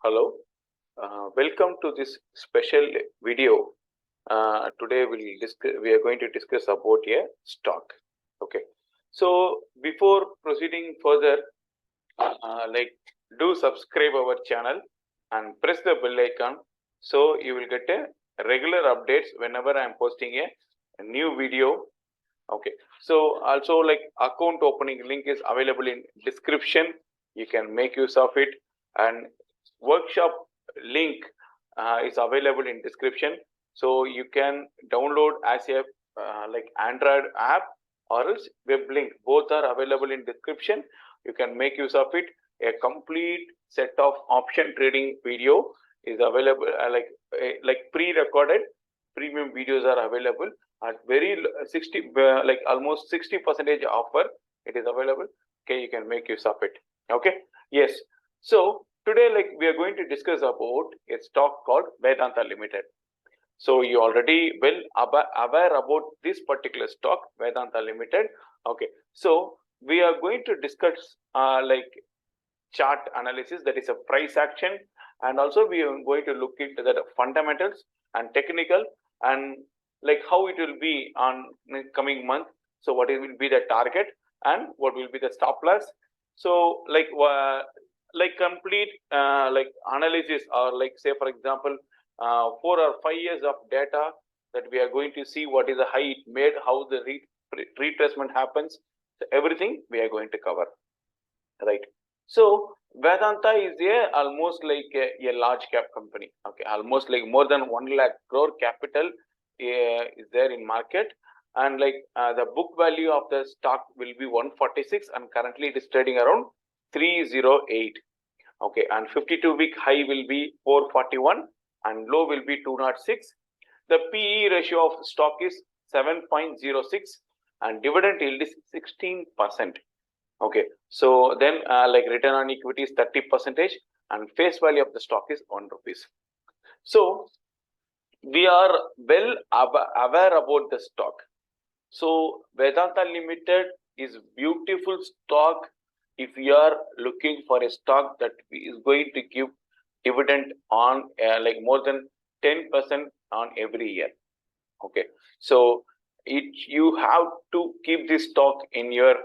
Hello, welcome to this special video. Today we are going to discuss about a stock. Okay, so before proceeding further, do subscribe our channel and press the bell icon so you will get a regular updates whenever I am posting a new video. Okay, so also account opening link is available in description. You can make use of it, and workshop link is available in description. So you can download as a Android app or else web link. Both are available in description. You can make use of it. A complete set of option trading video is available, pre-recorded premium videos are available at very 60 almost 60% offer. It is available. Okay, you can make use of it. Okay, yes. So today we are going to discuss about a stock called Vedanta Limited. So you already well aware about this particular stock, Vedanta Limited. Okay, so we are going to discuss chart analysis, that is a price action, and also we are going to look into the fundamentals and technical, and how it will be on coming month. So what will be the target and what will be the stop loss. So complete analysis, or say for example 4 or 5 years of data, that we are going to see what is the high it made, how the retracement happens. So everything we are going to cover, right? So Vedanta is almost a large cap company. Okay, almost more than 1 lakh crore capital is there in market, and the book value of the stock will be 146, and currently it is trading around 308. Okay, and 52-week high will be 441 and low will be 206. The PE ratio of stock is 7.06 and dividend yield is 16%. Okay, so then return on equity is 30% and face value of the stock is 1 rupees. So we are well aware about the stock. So Vedanta Limited is beautiful stock if you are looking for a stock that is going to give dividend on more than 10% on every year. Okay, so you have to keep this stock in your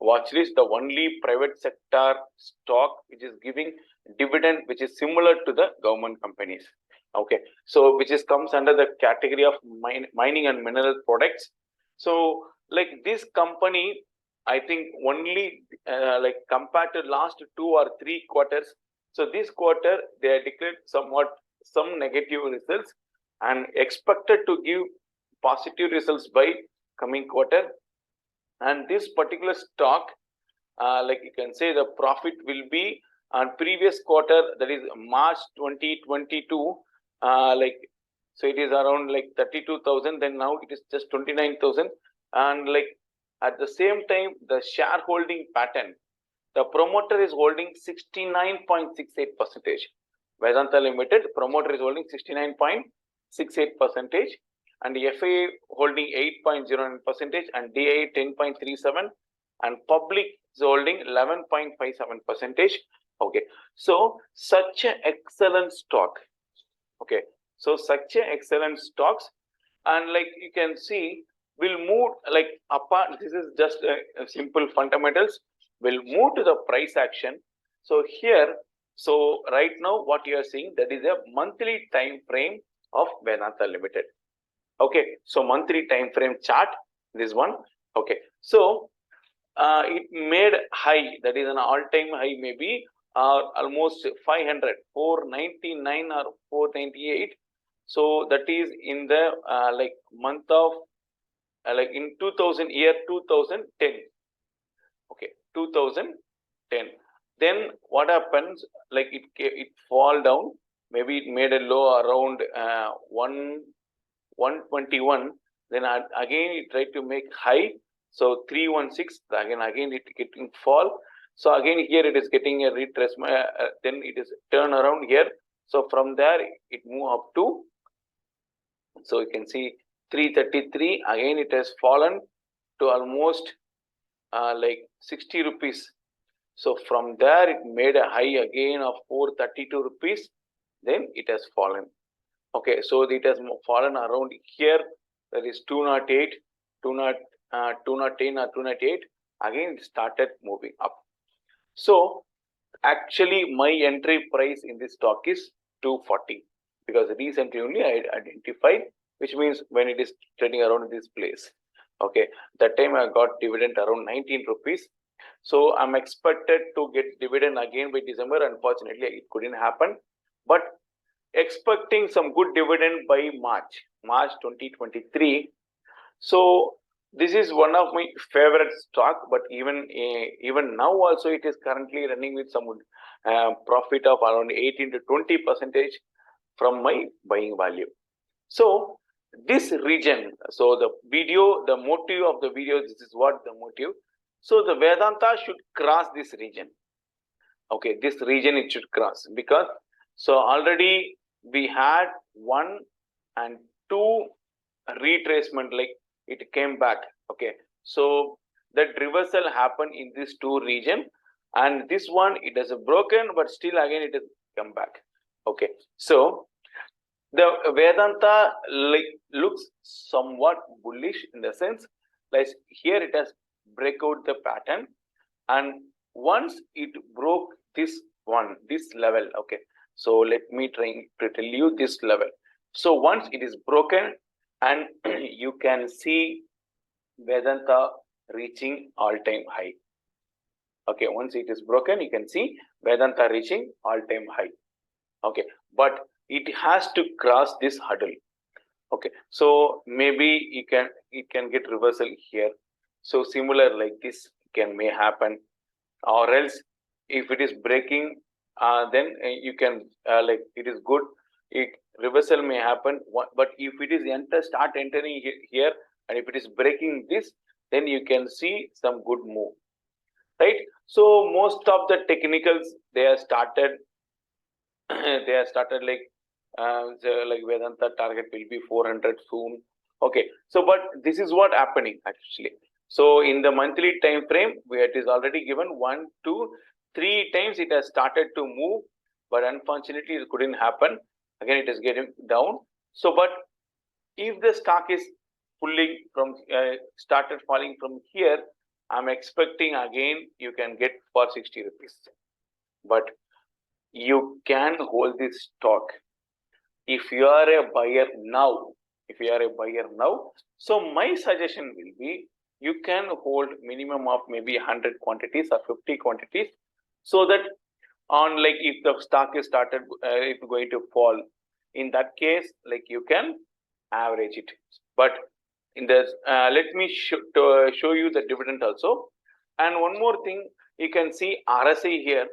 watch list, the only private sector stock which is giving dividend which is similar to the government companies. Okay, so which comes under the category of mining and mineral products. So this company, I think only compared to last 2 or 3 quarters, so this quarter they are declared some negative results and expected to give positive results by coming quarter. And this particular stock, you can say the profit will be on previous quarter, that is March 2022, so it is around 32,000, then now it is just 29,000. And at the same time, the shareholding pattern, the promoter is holding 69.68%. Vedanta Limited promoter is holding 69.68%, and FIA holding 8.09%, and DIA 10.37%, and public is holding 11.57%. Okay, so such an excellent stock. Okay, so such an excellent stocks, and you can see will move apart. This is just a simple fundamentals. Will move to the price action. So here, so right now what you are seeing, that is a monthly time frame of Vedanta Limited. Okay, so monthly time frame chart, this one. Okay, so it made high, that is an all-time high, maybe almost 500, 499 or 498. So that is in the month of in 2010. Okay, 2010. Then what happens, it fall down, maybe it made a low around 121, then again it tried to make high, so 316, again it getting fall. So again here it is getting a retracement, then it is turn around here. So from there it move up to, so you can see 333, again it has fallen to almost 60 rupees. So from there, it made a high again of 432 rupees. Then it has fallen. Okay, so it has fallen around here. That is 208, 210 or 208. Again, it started moving up. So actually, my entry price in this stock is 240 because recently only I identified, which means when it is trading around this place. Okay, that time I got dividend around 19 rupees. So I'm expected to get dividend again by December. Unfortunately, it couldn't happen, but expecting some good dividend by March 2023. So this is one of my favorite stock, but even now also it is currently running with some profit of around 18 to 20% from my buying value. So this region, so the motive of the video, this is what the motive. So the Vedanta should cross this region. Okay, this region it should cross because so already we had 1 and 2 retracement, like it came back. Okay, so that reversal happened in this 2 region, and this one it has broken, but still again it has come back. Okay, so the Vedanta looks somewhat bullish in the sense, like here it has break out the pattern, and once it broke this level. Okay, so let me try to tell you this level. So once it is broken, and you can see Vedanta reaching all-time high. Okay, once it is broken, you can see Vedanta reaching all-time high. Okay, but it has to cross this hurdle. Okay, so maybe it can get reversal here. So similar like this may happen, or else if it is breaking, then you can like it is good. Reversal may happen, but if it is start entering here, and if it is breaking this, then you can see some good move, right? So most of the technicals they are started like Vedanta target will be 400 soon. Okay, so but this is what happening actually. So in the monthly time frame, where it is already given 1, 2, 3 times it has started to move, but unfortunately it couldn't happen. Again, it is getting down. So, but if the stock is pulling from started falling from here, I'm expecting again you can get for 60 rupees. But you can hold this stock if you are a buyer now. So my suggestion will be you can hold minimum of maybe 100 quantities or 50 quantities, so that on like if the stock is started if going to fall, in that case like you can average it. But in this let me show you the dividend also. And one more thing, you can see RSI here.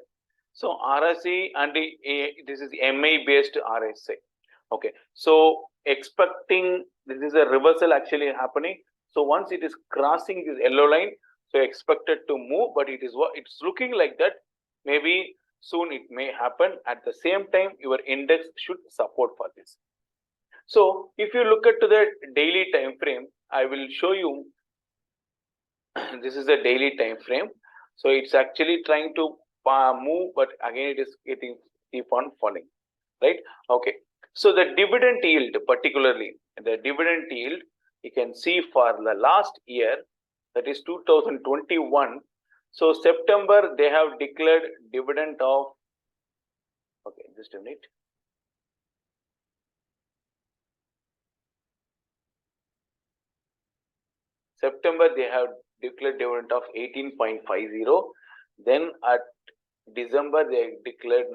So RSI, and this is MA based RSI. Okay, so expecting this is a reversal actually happening. So once it is crossing this yellow line, so expected to move, but it is what it's looking like that. Maybe soon it may happen. At the same time, your index should support for this. So if you look at to the daily time frame, I will show you. This is a daily time frame. So it's actually trying to move, but again it is keep on falling, right? Okay, so the dividend yield, particularly the dividend yield, you can see for the last year, that is 2021. So September they have declared dividend of, okay, just a minute. September they have declared dividend of 18.50. Then at December they declared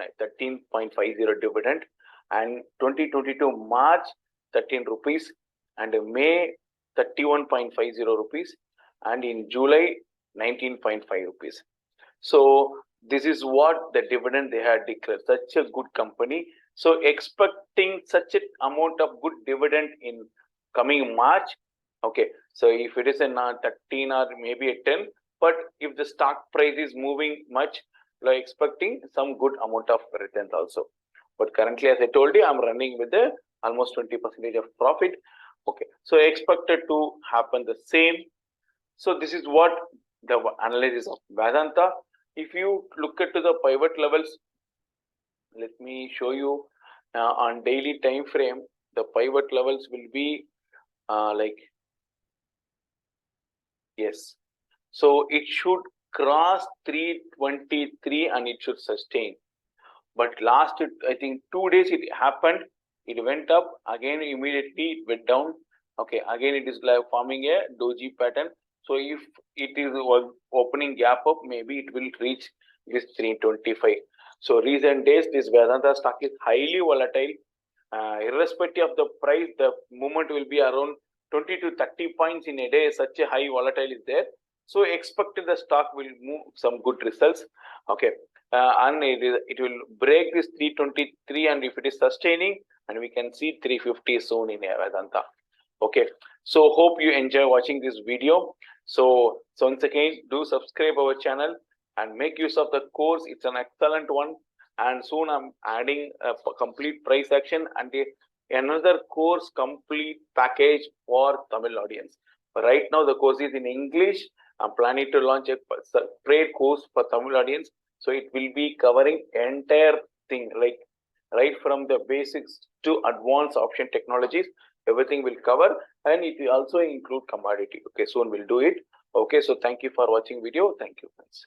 13.50 dividend, and 2022 March 13 rupees, and May 31.50 rupees, and in July 19.5 rupees. So this is what the dividend they had declared. Such a good company. So expecting such an amount of good dividend in coming March. Okay, so if it is a 13 or maybe a 10, but if the stock price is moving much, like expecting some good amount of returns also. But currently, as I told you, I'm running with the almost 20% of profit. Okay, so expected to happen the same. So this is what the analysis of Vedanta. if you look at the pivot levels, let me show you on daily time frame, the pivot levels will be like, yes. So it should cross 323 and it should sustain. But last, I think 2 days it happened, it went up, again immediately it went down. Okay, again it is like forming a doji pattern. So if it is opening gap up, maybe it will reach this 325. So recent days, this Vedanta stock is highly volatile. Irrespective of the price, the movement will be around 20 to 30 points in a day. Such a high volatile is there. So expect the stock will move some good results. Okay, and it will break this 323, and if it is sustaining, and we can see 350 soon in Vedanta. Okay, so hope you enjoy watching this video. So once again, do subscribe our channel and make use of the course. It's an excellent one, and soon I'm adding a complete price action and another course complete package for Tamil audience. Right now the course is in English. I'm planning to launch a separate course for Tamil audience, so it will be covering entire thing, like right from the basics to advanced option technologies. Everything will cover, and it will also include commodity. Okay, soon we'll do it. Okay, so thank you for watching video. Thank you, friends.